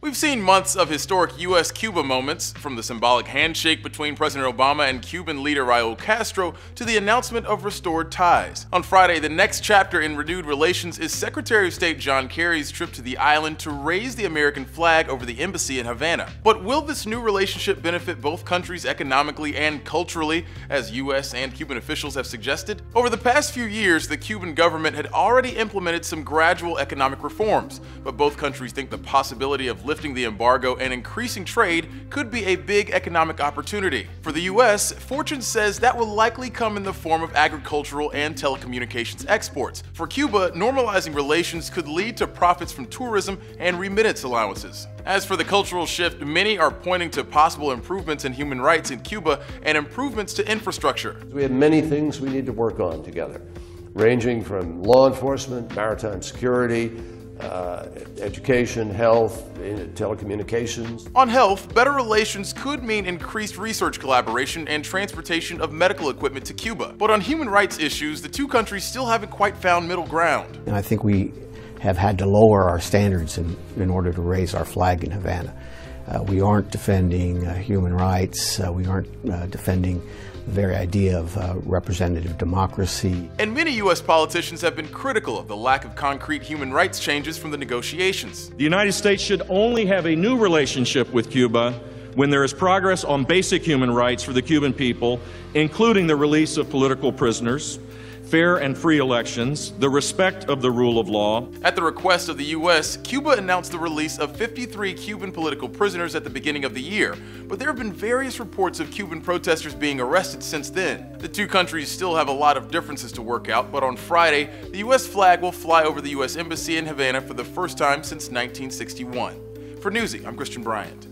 We've seen months of historic U.S.-Cuba moments, from the symbolic handshake between President Obama and Cuban leader Raul Castro to the announcement of restored ties. On Friday, the next chapter in renewed relations is Secretary of State John Kerry's trip to the island to raise the American flag over the embassy in Havana. But will this new relationship benefit both countries economically and culturally, as U.S. and Cuban officials have suggested? Over the past few years, the Cuban government had already implemented some gradual economic reforms, but both countries think the possibility of lifting the embargo and increasing trade could be a big economic opportunity. For the U.S., Fortune says that will likely come in the form of agricultural and telecommunications exports. For Cuba, normalizing relations could lead to profits from tourism and remittance allowances. As for the cultural shift, many are pointing to possible improvements in human rights in Cuba and improvements to infrastructure. We have many things we need to work on together, ranging from law enforcement, maritime security, education, health, telecommunications. On health, better relations could mean increased research collaboration and transportation of medical equipment to Cuba. But on human rights issues, the two countries still haven't quite found middle ground. And I think we have had to lower our standards in order to raise our flag in Havana. We aren't defending human rights. We aren't defending the very idea of representative democracy. And many U.S. politicians have been critical of the lack of concrete human rights changes from the negotiations. The United States should only have a new relationship with Cuba when there is progress on basic human rights for the Cuban people, including the release of political prisoners, fair and free elections, the respect of the rule of law. At the request of the U.S., Cuba announced the release of 53 Cuban political prisoners at the beginning of the year, but there have been various reports of Cuban protesters being arrested since then. The two countries still have a lot of differences to work out, but on Friday, the U.S. flag will fly over the U.S. Embassy in Havana for the first time since 1961. For Newsy, I'm Christian Bryant.